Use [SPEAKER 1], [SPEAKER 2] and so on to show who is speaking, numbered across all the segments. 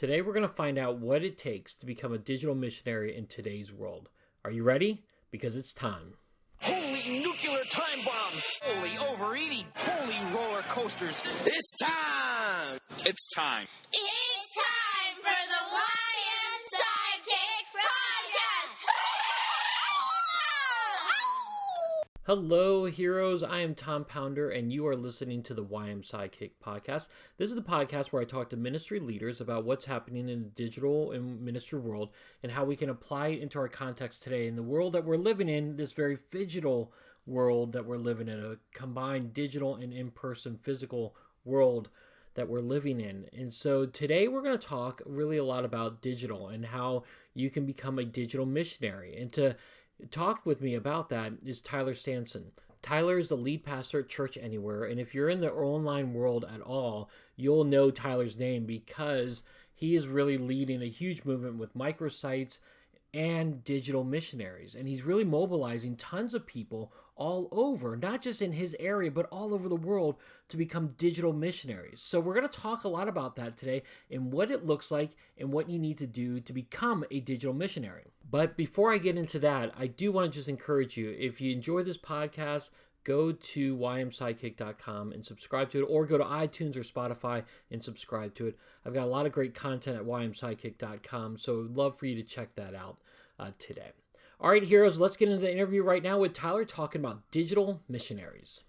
[SPEAKER 1] Today, we're going to find out what it takes to become a digital missionary in today's world. Are you ready? Because it's time.
[SPEAKER 2] Holy nuclear time bombs! Holy overeating! Holy roller coasters!
[SPEAKER 3] It's time!
[SPEAKER 4] It's time.
[SPEAKER 5] It's time for the YM Sidekick Podcast!
[SPEAKER 1] Hello, heroes. I am Tom Pounder, and you are listening to the YM Sidekick Podcast. This is the podcast where I talk to ministry leaders about what's happening in the digital and ministry world and how we can apply it into our context today in the world that we're living in, this very phygital world that we're living in, a combined digital and in-person physical world that we're living in. And so today we're going to talk really a lot about digital and how you can become a digital missionary. And to talk with me about that is Tyler Sanson. Tyler is the lead pastor at Church Anywhere, and if you're in the online world at all, you'll know Tyler's name because he is really leading a huge movement with microsites and digital missionaries, and he's really mobilizing tons of people all over, not just in his area, but all over the world to become digital missionaries. So we're going to talk a lot about that today and what it looks like and what you need to do to become a digital missionary. But before I get into that, I do want to just encourage you, if you enjoy this podcast, go to ymsidekick.com and subscribe to it, or go to iTunes or Spotify and subscribe to it. I've got a lot of great content at ymsidekick.com, so I'd love for you to check that out today. All right, heroes, let's get into the interview right now with Tyler talking about digital missionaries.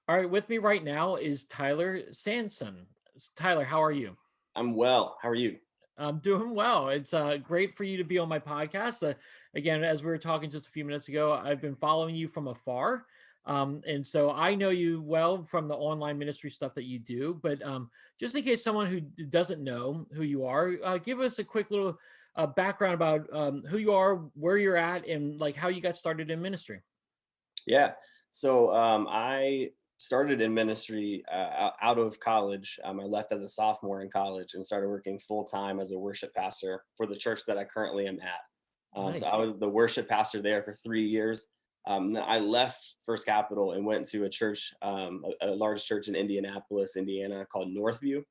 [SPEAKER 1] All right, with me right now is Tyler Sanson. Tyler, how are you?
[SPEAKER 3] I'm well. How are you?
[SPEAKER 1] I'm doing well. It's great for you to be on my podcast. Again, as we were talking just a few minutes ago, I've been following you from afar. And so I know you well from the online ministry stuff that you do. But just in case someone who doesn't know who you are, give us a quick little background about who you are, where you're at, and like how you got started in ministry.
[SPEAKER 3] Yeah. So I started in ministry out of college. I left as a sophomore in college and started working full time as a worship pastor for the church that I currently am at.
[SPEAKER 1] Nice.
[SPEAKER 3] So I was the worship pastor there for 3 years. Then I left First Capital and went to a church, a large church in Indianapolis, Indiana called Northview.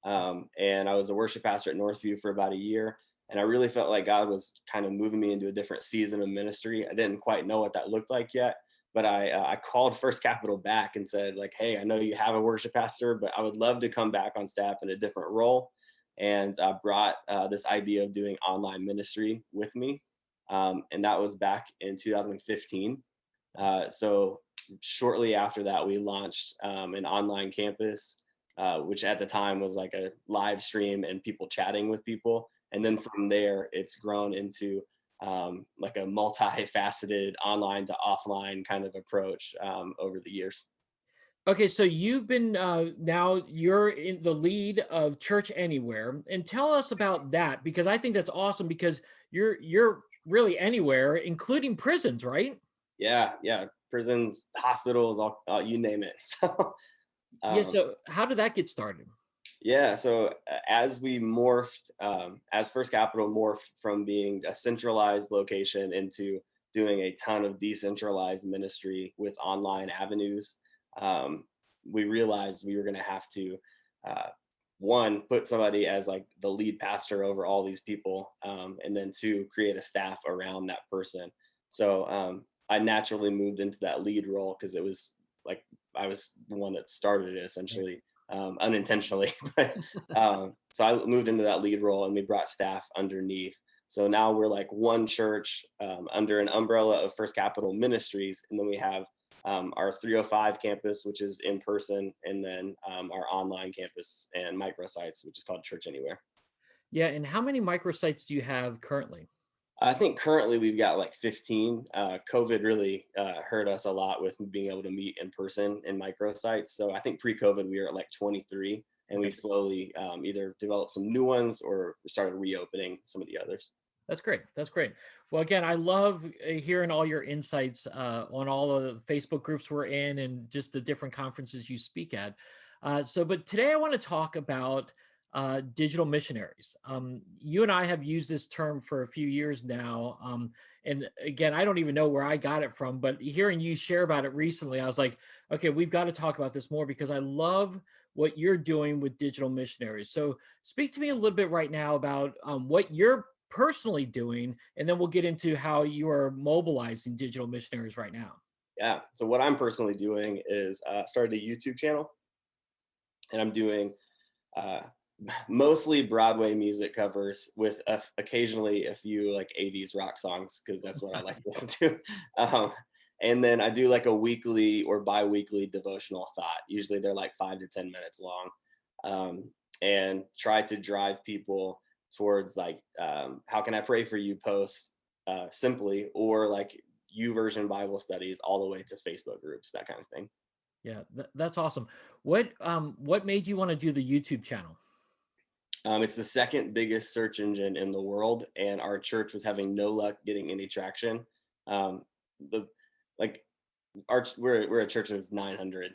[SPEAKER 3] And I was a worship pastor at Northview for about a year. And I really felt like God was kind of moving me into a different season of ministry. I didn't quite know what that looked like yet. But I called First Capital back and said, like, hey, I know you have a worship pastor, but I would love to come back on staff in a different role. And I brought this idea of doing online ministry with me. And that was back in 2015. So shortly after that, we launched an online campus, which at the time was like a live stream and people chatting with people. And then from there, it's grown into like a multifaceted online to offline kind of approach over the years.
[SPEAKER 1] Okay, so you've been now you're in the lead of Church Anywhere, and tell us about that, because I think that's awesome because you're really anywhere, including prisons, right?
[SPEAKER 3] Yeah, prisons, hospitals, all you name it. So
[SPEAKER 1] Yeah. So how did that get started?
[SPEAKER 3] yeah, so as we morphed, as First Capital morphed from being a centralized location into doing a ton of decentralized ministry with online avenues, we realized we were going to have to, one, put somebody as like the lead pastor over all these people, and then two, create a staff around that person. So I naturally moved into that lead role because it was like I was the one that started it essentially. Unintentionally. But so I moved into that lead role and we brought staff underneath. So now we're like one church under an umbrella of First Capital Ministries. And then we have our 305 campus, which is in person, and then our online campus and microsites, which is called Church Anywhere.
[SPEAKER 1] Yeah. And how many microsites do you have currently?
[SPEAKER 3] I think currently we've got like 15. COVID really hurt us a lot with being able to meet in person in microsites. So I think pre-COVID we were at like 23, and we slowly either developed some new ones or started reopening some of the others.
[SPEAKER 1] That's great. That's great. Well, again, I love hearing all your insights on all of the Facebook groups we're in and just the different conferences you speak at. But today I want to talk about digital missionaries. You and I have used this term for a few years now, And again, I don't even know where I got it from, but hearing you share about it recently, I was like, okay, we've got to talk about this more because I love what you're doing with digital missionaries. So speak to me a little bit right now about what you're personally doing, and then we'll get into how you are mobilizing digital missionaries right now.
[SPEAKER 3] Yeah. So what I'm personally doing is started a YouTube channel, and I'm doing uh, mostly Broadway music covers with occasionally a few like 80s rock songs because that's what I like to listen to. Um, and then I do like a weekly or bi-weekly devotional thought. Usually they're like 5 to 10 minutes long, and try to drive people towards like how can I pray for you posts simply, or like U version Bible studies all the way to Facebook groups, that kind of thing.
[SPEAKER 1] Yeah, that's awesome. What made you want to do the YouTube channel?
[SPEAKER 3] It's the second biggest search engine in the world, and our church was having no luck getting any traction. The like we're a church of 900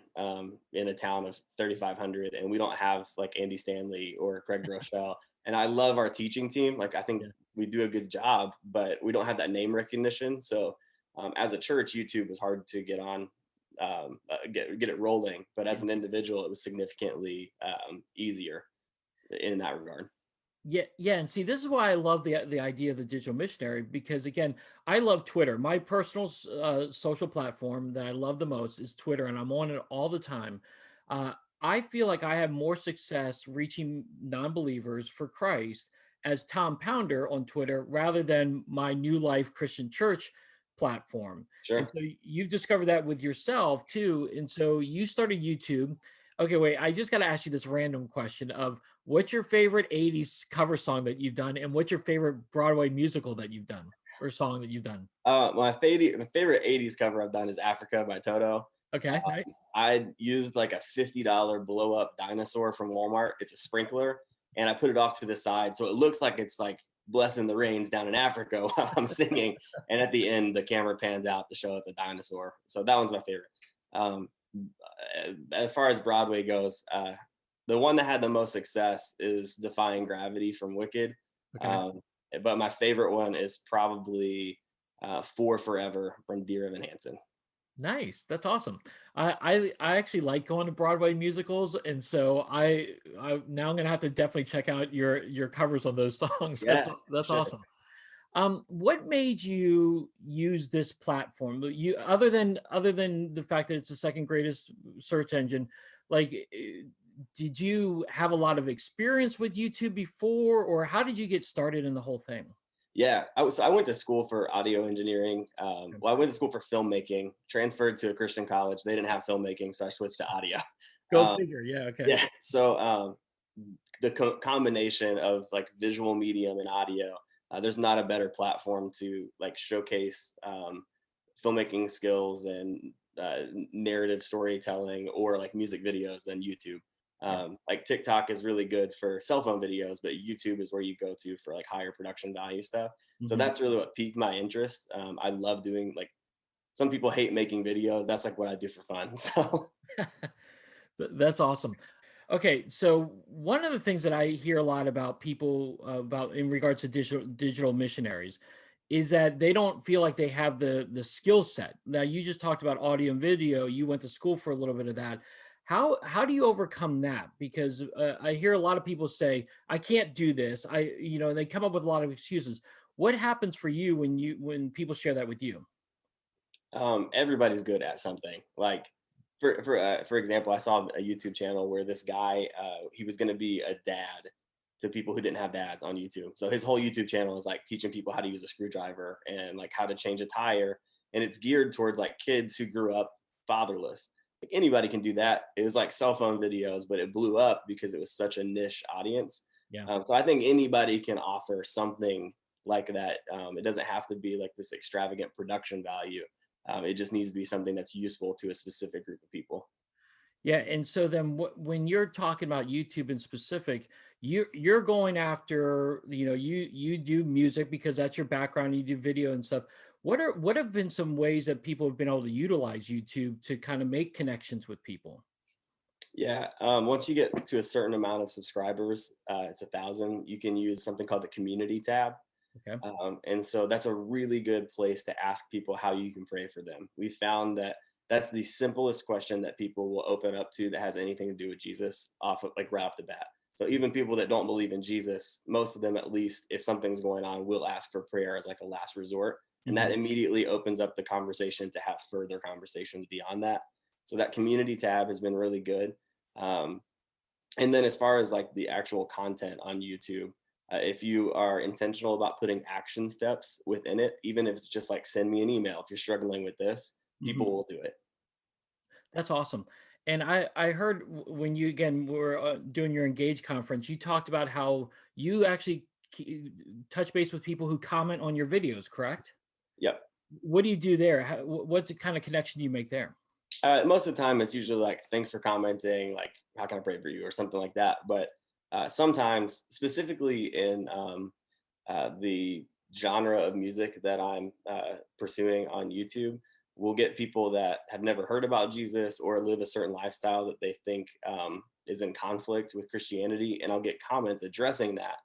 [SPEAKER 3] in a town of 3,500, and we don't have like Andy Stanley or Craig Groeschel. And I love our teaching team. Like I think
[SPEAKER 1] Yeah.
[SPEAKER 3] we do a good job, but we don't have that name recognition. So as a church, YouTube was hard to get on, get it rolling. But as an individual, it was significantly easier in that regard.
[SPEAKER 1] Yeah, yeah, and see, this is why I love the idea of the digital missionary because again, I love Twitter. My personal social platform that I love the most is Twitter, and I'm on it all the time. Uh, I feel like I have more success reaching non-believers for Christ as Tom Pounder on Twitter rather than my New Life Christian Church platform. And
[SPEAKER 3] Sure.
[SPEAKER 1] so you've discovered that with yourself too. And so you started YouTube. Okay, wait, I just got to ask you this random question of what's your favorite 80s cover song that you've done, and what's your favorite Broadway musical that you've done or song that you've done?
[SPEAKER 3] My favorite 80s cover I've done is Africa by Toto.
[SPEAKER 1] Okay, nice.
[SPEAKER 3] I used like a $50 blow up dinosaur from Walmart. It's a sprinkler, and I put it off to the side so it looks like it's like blessing the rains down in Africa while I'm singing. And at the end, the camera pans out to show it's a dinosaur. So that one's my favorite. Um, as far as Broadway goes, the one that had the most success is Defying Gravity from Wicked.
[SPEAKER 1] Okay.
[SPEAKER 3] Um, but my favorite one is probably For Forever from Dear Evan Hansen.
[SPEAKER 1] Nice. That's awesome. I actually like going to Broadway musicals, and so I now I'm gonna have to definitely check out your covers on those songs.
[SPEAKER 3] Yeah,
[SPEAKER 1] That's
[SPEAKER 3] sure.
[SPEAKER 1] awesome. What made you use this platform? You other than the fact that it's the second greatest search engine, like did you have a lot of experience with YouTube before, or how did you get started in the whole thing?
[SPEAKER 3] Yeah, I went to school for audio engineering.
[SPEAKER 1] Okay.
[SPEAKER 3] Well, I went to school for filmmaking. Transferred to a Christian college. They didn't have filmmaking, so I switched to audio.
[SPEAKER 1] Go
[SPEAKER 3] Um,
[SPEAKER 1] figure. Yeah. Okay.
[SPEAKER 3] yeah, so the combination of like visual medium and audio, there's not a better platform to like showcase filmmaking skills and narrative storytelling or like music videos than YouTube.
[SPEAKER 1] Yeah.
[SPEAKER 3] Like TikTok is really good for cell phone videos, but YouTube is where you go to for like higher production value stuff. So
[SPEAKER 1] Mhm.
[SPEAKER 3] that's really what piqued my interest. I love doing like some people hate making videos. That's like what I do for fun. So
[SPEAKER 1] That's awesome. Okay, so one of the things that I hear a lot about people about in regards to digital missionaries is that they don't feel like they have the skill set. Now you just talked about audio and video. You went to school for a little bit of that. How do you overcome that? Because I hear a lot of people say, "I can't do this." They come up with a lot of excuses. What happens for you when people share that with you?
[SPEAKER 3] everybody's good at something. Like for example, I saw a YouTube channel where this guy he was going to be a dad to people who didn't have dads on YouTube. So his whole YouTube channel is like teaching people how to use a screwdriver and like how to change a tire, and it's geared towards like kids who grew up fatherless. Like anybody can do that. It was like cell phone videos, but it blew up because it was such a niche audience.
[SPEAKER 1] Yeah.
[SPEAKER 3] So I think anybody can offer something like that. It doesn't have to be like this extravagant production value. It just needs to be something that's useful to a specific group of people.
[SPEAKER 1] Yeah, and so then when you're talking about YouTube in specific, you're going after, you do music because that's your background, you do video and stuff. What have been some ways that people have been able to utilize YouTube to kind of make connections with people?
[SPEAKER 3] Yeah. Once you get to a certain amount of subscribers, it's 1,000. You can use something called the community tab.
[SPEAKER 1] Okay.
[SPEAKER 3] And so that's a really good place to ask people how you can pray for them. We found that that's the simplest question that people will open up to that has anything to do with Jesus off of like right off the bat. So even people that don't believe in Jesus, most of them at least, if something's going on, will ask for prayer as like a last resort. And that
[SPEAKER 1] Hmm.
[SPEAKER 3] immediately opens up the conversation to have further conversations beyond that. So that community tab has been really good. Um, and then as far as like the actual content on YouTube, if you are intentional about putting action steps within it, even if it's just like send me an email if you're struggling with this,
[SPEAKER 1] Hmm.
[SPEAKER 3] people will do it.
[SPEAKER 1] That's awesome. And I heard when you again were doing your Engage conference, you talked about how you actually touch base with people who comment on your videos, correct?
[SPEAKER 3] Yep.
[SPEAKER 1] What do you do there? What kind of connection do you make there?
[SPEAKER 3] Most of the time, it's usually like, thanks for commenting, like, how can I pray for you, or something like that. But sometimes, specifically in the genre of music that I'm pursuing on YouTube, we'll get people that have never heard about Jesus or live a certain lifestyle that they think is in conflict with Christianity. And I'll get comments addressing that.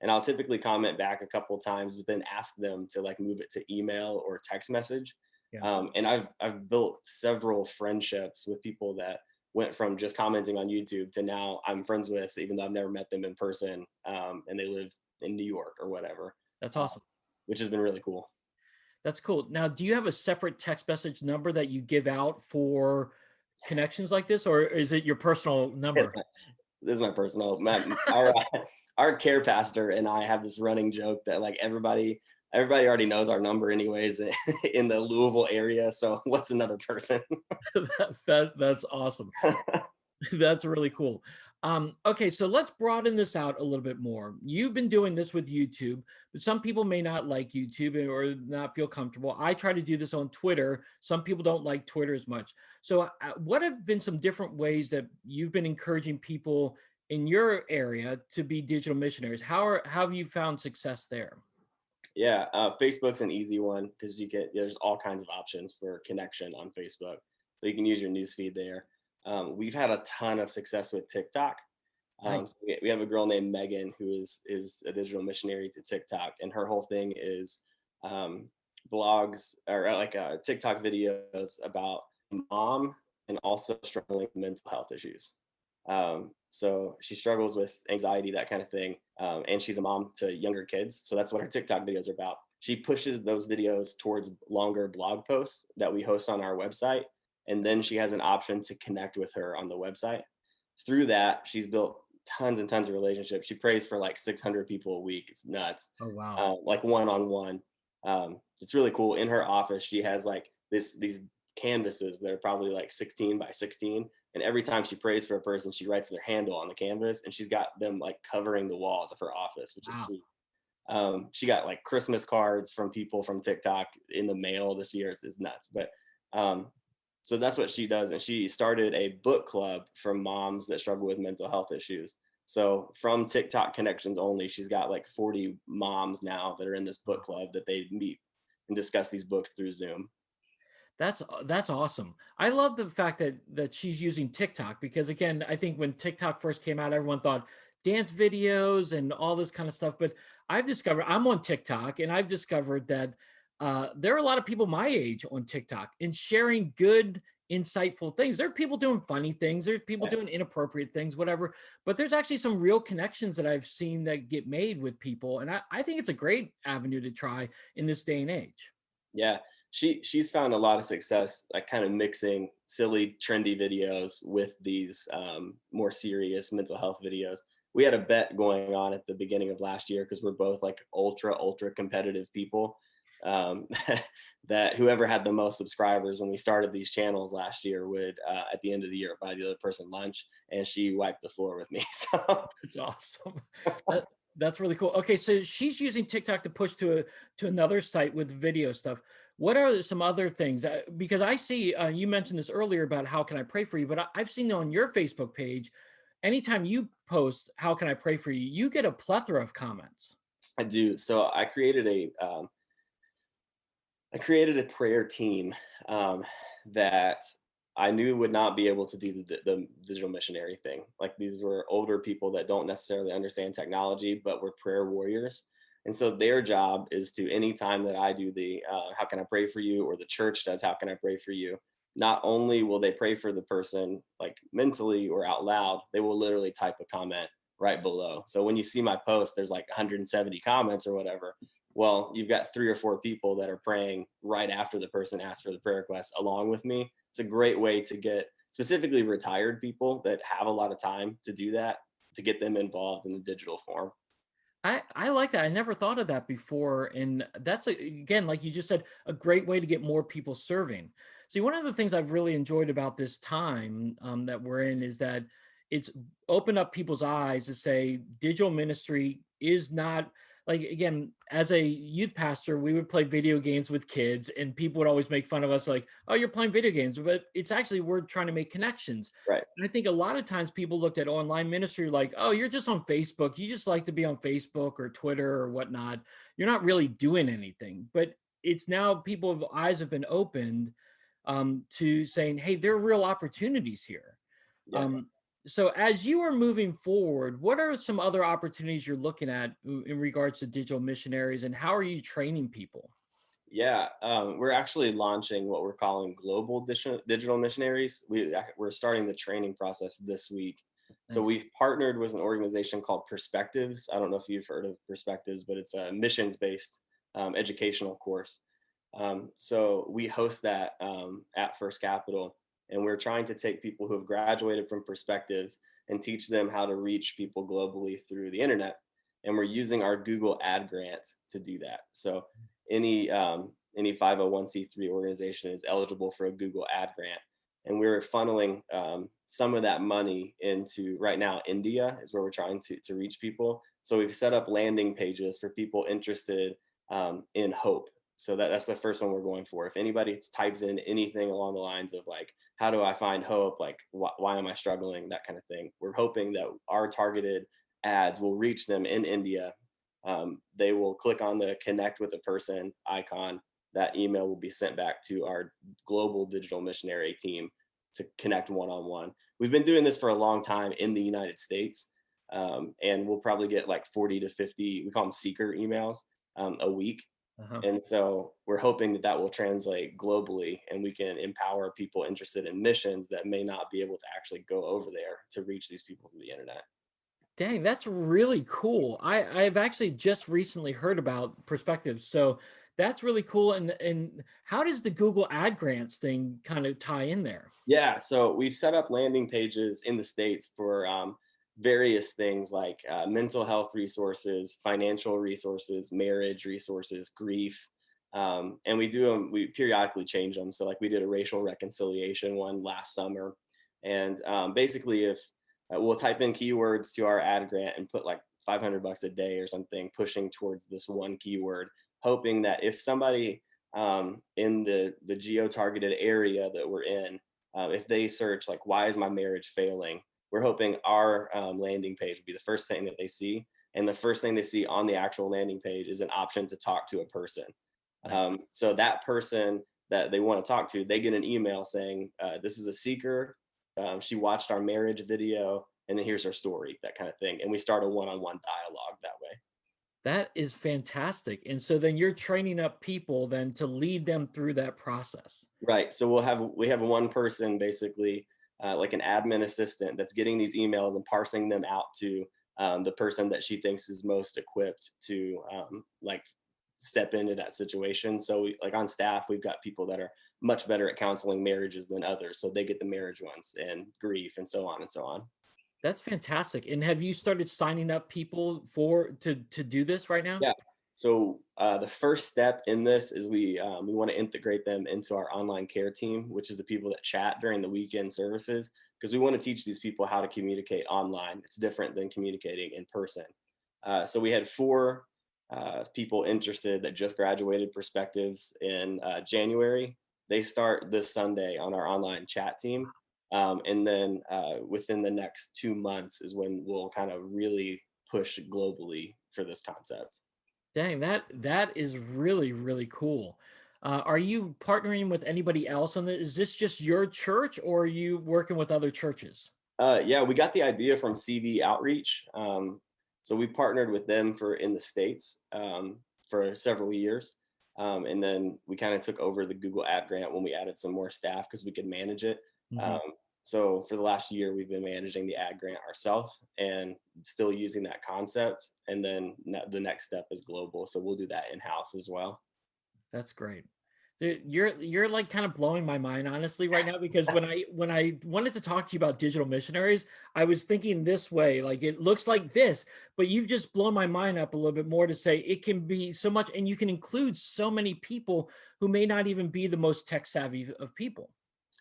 [SPEAKER 3] And I'll typically comment back a couple times, but then ask them to like move it to email or text message.
[SPEAKER 1] Yeah.
[SPEAKER 3] And I've built several friendships with people that went from just commenting on YouTube to now I'm friends with, even though I've never met them in person, and they live in New York or whatever,
[SPEAKER 1] That's
[SPEAKER 3] uh,
[SPEAKER 1] awesome.
[SPEAKER 3] which has been really cool.
[SPEAKER 1] That's cool. Now, do you have a separate text message number that you give out for connections like this, or is it your personal number?
[SPEAKER 3] This is my personal. Our care pastor and I have this running joke that like everybody already knows our number anyways in the Louisville area. So what's another person?
[SPEAKER 1] That's awesome. That's really cool. Okay, so let's broaden this out a little bit more. You've been doing this with YouTube, but some people may not like YouTube or not feel comfortable. I try to do this on Twitter. Some people don't like Twitter as much. So, what have been some different ways that you've been encouraging people in your area to be digital missionaries? How have you found success there?
[SPEAKER 3] Yeah, Facebook's an easy one because there's all kinds of options for connection on Facebook. So you can use your newsfeed there. We've had a ton of success with TikTok.
[SPEAKER 1] Nice.
[SPEAKER 3] So we have a girl named Megan who is a digital missionary to TikTok, and her whole thing is um, blogs or like TikTok videos about mom and also struggling with mental health issues. So she struggles with anxiety, that kind of thing, and she's a mom to younger kids. So that's what her TikTok videos are about. She pushes those videos towards longer blog posts that we host on our website, and then she has an option to connect with her on the website. Through that, she's built tons and tons of relationships. She prays for like 600 people a week. It's nuts.
[SPEAKER 1] Oh, wow.
[SPEAKER 3] Like one on one. It's really cool. In her office, she has like these canvases that are probably like 16 by 16. And every time she prays for a person, she writes their handle on the canvas, and she's got them like covering the walls of her office, which is
[SPEAKER 1] Wow.
[SPEAKER 3] sweet. She got like Christmas cards from people from TikTok in the mail this year. It's nuts. But um, so that's what she does. And she started a book club for moms that struggle with mental health issues. So from TikTok connections only, she's got like 40 moms now that are in this book club that they meet and discuss these books through Zoom.
[SPEAKER 1] That's awesome. I love the fact that she's using TikTok because again, I think when TikTok first came out, everyone thought dance videos and all this kind of stuff. But I've discovered I'm on TikTok and I've discovered that there are a lot of people my age on TikTok and sharing good, insightful things. There are people doing funny things, there's people
[SPEAKER 3] Yeah.
[SPEAKER 1] doing inappropriate things, whatever. But there's actually some real connections that I've seen that get made with people. And I think it's a great avenue to try in this day and age.
[SPEAKER 3] Yeah, she's found a lot of success, like kind of mixing silly, trendy videos with these more serious mental health videos. We had a bet going on at the beginning of last year because we're both like ultra competitive people. Um, that whoever had the most subscribers when we started these channels last year would, at the end of the year, buy the other person lunch, and she wiped the floor with me. So
[SPEAKER 1] It's awesome. That that's really cool. Okay, so she's using TikTok to push to another site with video stuff. What are some other things? Because I see you mentioned this earlier about how can I pray for you, but I've seen on your Facebook page, anytime you post how can I pray for you, you get a plethora of comments.
[SPEAKER 3] I do. So I created a prayer team that I knew would not be able to do the digital missionary thing. Like these were older people that don't necessarily understand technology, but were prayer warriors. And so their job is to, anytime that I do the how can I pray for you, or the church does how can I pray for you, not only will they pray for the person like mentally or out loud, they will literally type a comment right below. So when you see my post, there's like 170 comments or whatever. Well, you've got 3 or 4 people that are praying right after the person asked for the prayer request along with me. It's a great way to get specifically retired people that have a lot of time to do that, to get them involved in the digital form.
[SPEAKER 1] I like that. I never thought of that before. And that's again, like you just said, a great way to get more people serving. See, one of the things I've really enjoyed about this time that we're in is that it's opened up people's eyes to say digital ministry is not like, again, as a youth pastor, we would play video games with kids and people would always make fun of us like, oh, you're playing video games, but it's actually, we're trying to make connections.
[SPEAKER 3] Right.
[SPEAKER 1] And I think a lot of times people looked at online ministry like, oh, you're just on Facebook. You just like to be on Facebook or Twitter or whatnot. You're not really doing anything. But it's now people's eyes have been opened to saying, hey, there are real opportunities here.
[SPEAKER 3] Yeah.
[SPEAKER 1] Um, so as you are moving forward, what are some other opportunities you're looking at in regards to digital missionaries, and how are you training people?
[SPEAKER 3] Yeah, we're actually launching what we're calling global digital missionaries. We're starting the training process this week. So
[SPEAKER 1] Nice.
[SPEAKER 3] we've partnered with an organization called Perspectives. I don't know if you've heard of Perspectives, but it's a missions-based educational course. So we host that at First Capital, and we're trying to take people who have graduated from Perspectives and teach them how to reach people globally through the internet. And we're using our Google Ad Grant to do that. So any 501c3 organization is eligible for a Google Ad Grant, and we're funneling some of that money into, right now, India is where we're trying to reach people. So we've set up landing pages for people interested in hope. So that's the first one we're going for. If anybody types in anything along the lines of like, how do I find hope? Like, why am I struggling? That kind of thing. We're hoping that our targeted ads will reach them in India. They will click on the connect with a person icon. That email will be sent back to our global digital missionary team to connect one-on-one. We've been doing this for a long time in the United States, and we'll probably get like 40 to 50, we call them seeker emails, a week.
[SPEAKER 1] Uh-huh.
[SPEAKER 3] And so we're hoping that that will translate globally, and we can empower people interested in missions that may not be able to actually go over there to reach these people through the internet.
[SPEAKER 1] Dang, that's really cool. I've actually just recently heard about perspectives. So that's really cool. And how does the Google Ad Grants thing kind of tie in there?
[SPEAKER 3] Yeah, so we've set up landing pages in the States for various things like mental health resources, financial resources, marriage resources, grief. And we do them, we periodically change them. So, like, we did a racial reconciliation one last summer. And basically, if we'll type in keywords to our ad grant and put like $500 a day or something, pushing towards this one keyword, hoping that if somebody in the geo targeted area that we're in, if they search like, why is my marriage failing, we're hoping our landing page will be the first thing that they see, and the first thing they see on the actual landing page is an option to talk to a person.
[SPEAKER 1] Nice.
[SPEAKER 3] So that person that they want to talk to, they get an email saying, this is a seeker, she watched our marriage video, and then here's her story, that kind of thing, and we start a one-on-one dialogue that way.
[SPEAKER 1] That is fantastic. And so then you're training up people then to lead them through that process.
[SPEAKER 3] Right. So we have one person basically, like an admin assistant, that's getting these emails and parsing them out to the person that she thinks is most equipped to like step into that situation. So like on staff, we've got people that are much better at counseling marriages than others, so they get the marriage ones, and grief, and so on and so on.
[SPEAKER 1] That's fantastic. And have you started signing up people for to do this right now?
[SPEAKER 3] Yeah. So the first step in this is we want to integrate them into our online care team, which is the people that chat during the weekend services, because we want to teach these people how to communicate online. It's different than communicating in person. So we had 4 people interested that just graduated Perspectives in January. They start this Sunday on our online chat team. And then within the next 2 months is when we'll kind of really push globally for this concept.
[SPEAKER 1] Dang, that is really, really cool. Are you partnering with anybody else on this? Is this just your church, or are you working with other churches?
[SPEAKER 3] Yeah, we got the idea from CV Outreach. So we partnered with them in the States for several years. And then we kind of took over the Google ad grant when we added some more staff because we could manage it.
[SPEAKER 1] Hmm.
[SPEAKER 3] Um, so for the last year, we've been managing the ad grant ourselves and still using that concept. And then the next step is global. So we'll do that in-house as well.
[SPEAKER 1] That's great. Dude, you're like kind of blowing my mind honestly right now, because when I wanted to talk to you about digital missionaries, I was thinking this way, like it looks like this, but you've just blown my mind up a little bit more to say it can be so much, and you can include so many people who may not even be the most tech savvy of people.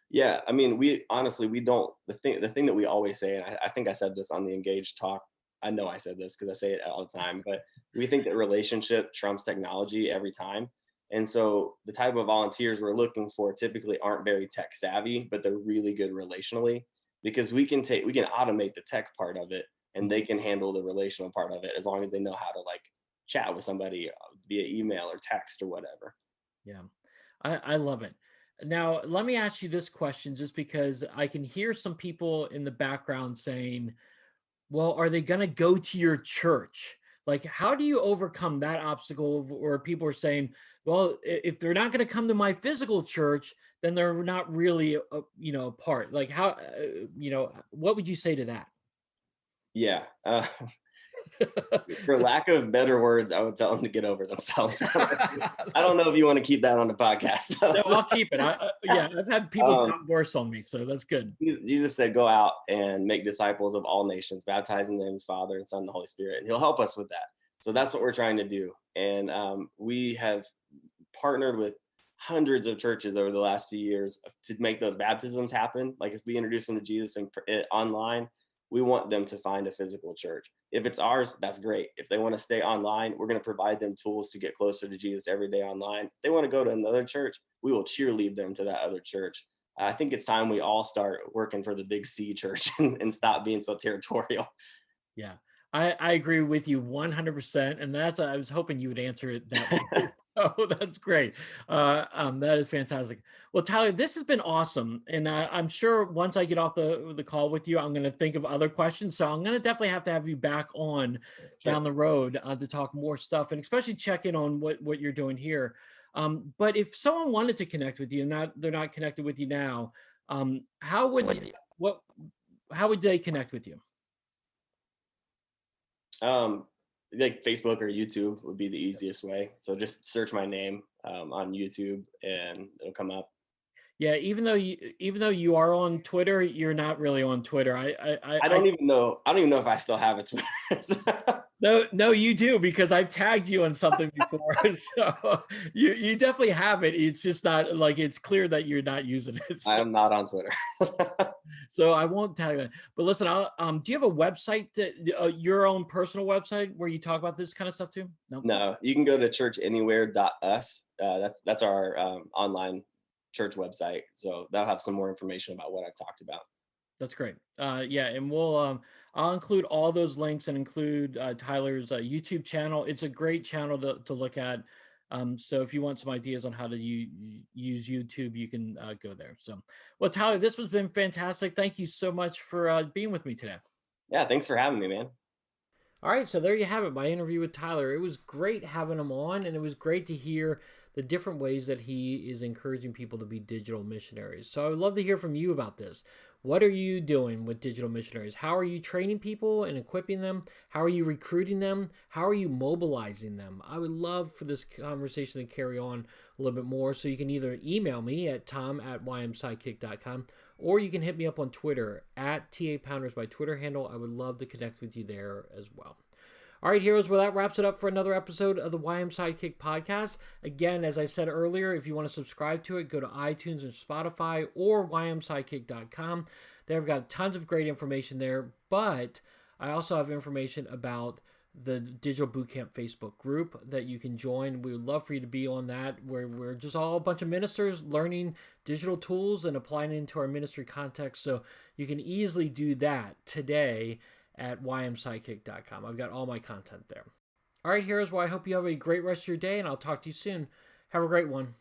[SPEAKER 3] Yeah, I mean, we honestly we don't the thing that we always say, and I think I said this on the Engaged talk. I know I said this because I say it all the time, but we think that relationship trumps technology every time. And so the type of volunteers we're looking for typically aren't very tech savvy, but they're really good relationally because we can automate the tech part of it and they can handle the relational part of it as long as they know how to like chat with somebody via email or text or whatever.
[SPEAKER 1] Yeah, I love it. Now, let me ask you this question, just because I can hear some people in the background saying, well, are they going to go to your church? Like, how do you overcome that obstacle where people are saying, well, if they're not going to come to my physical church, then they're not really, a part. Like, how, what would you say to that?
[SPEAKER 3] Yeah. For lack of better words, I would tell them to get over themselves. I don't know if you want to keep that on the podcast.
[SPEAKER 1] No, I'll keep it. Yeah, I've had people
[SPEAKER 3] um,
[SPEAKER 1] drop worse on me, so that's good.
[SPEAKER 3] Jesus said, "Go out and make disciples of all nations, baptizing them in the Father and Son and the Holy Spirit," and He'll help us with that. So that's what we're trying to do, and we have partnered with hundreds of churches over the last few years to make those baptisms happen. Like if we introduce them to Jesus online, we want them to find a physical church. If it's ours, that's great. If they want to stay online, we're going to provide them tools to get closer to Jesus every day online. If they want to go to another church, we will cheerlead them to that other church. I think it's time we all start working for the big C church and stop being so territorial.
[SPEAKER 1] Yeah, I agree with you 100%, and I was hoping you would answer it that way. So that's great. That is fantastic. Well, Tyler, this has been awesome, and I'm sure once I get off the call with you, I'm going to think of other questions. So I'm going to definitely have to have you back on
[SPEAKER 3] Sure.
[SPEAKER 1] down the road to talk more stuff, and especially check in on what you're doing here. But if someone wanted to connect with you, and they're not connected with you now, how would what how would they connect with you?
[SPEAKER 3] Um, like Facebook or YouTube would be the easiest way. So just search my name on YouTube and it'll come up.
[SPEAKER 1] Yeah, even though you are on Twitter, you're not really on Twitter. I
[SPEAKER 3] I don't even know if I still have it.
[SPEAKER 1] no, you do, because I've tagged you on something before. So you definitely have it. It's just not like it's clear that you're not using it.
[SPEAKER 3] I am not on Twitter.
[SPEAKER 1] So I won't tag it. But listen, do you have a website that your own personal website where you talk about this kind of stuff too? No.
[SPEAKER 3] No, you can go to churchanywhere.us. That's our online church website. So that'll have some more information about what I've talked about.
[SPEAKER 1] That's great. Yeah, and I'll include all those links and include Tyler's YouTube channel. It's a great channel to look at. So if you want some ideas on how to use YouTube, you can go there. So, well, Tyler, this has been fantastic. Thank you so much for being with me today.
[SPEAKER 3] Yeah, thanks for having me, man.
[SPEAKER 1] All right, so there you have it, my interview with Tyler. It was great having him on, and it was great to hear the different ways that he is encouraging people to be digital missionaries. So I would love to hear from you about this. What are you doing with digital missionaries? How are you training people and equipping them? How are you recruiting them? How are you mobilizing them? I would love for this conversation to carry on a little bit more. So you can either email me at tom@ymsidekick.com, or you can hit me up on Twitter at @TAPounders, my Twitter handle. I would love to connect with you there as well. All right, heroes, well, that wraps it up for another episode of the YM Sidekick podcast. Again, as I said earlier, if you want to subscribe to it, go to iTunes and Spotify or ymsidekick.com. They've got tons of great information there, but I also have information about the Digital Bootcamp Facebook group that you can join. We would love for you to be on that, where we're just all a bunch of ministers learning digital tools and applying it into our ministry context. So you can easily do that today at ymsidekick.com. I've got all my content there. All right, heroes, well, I hope you have a great rest of your day, and I'll talk to you soon. Have a great one.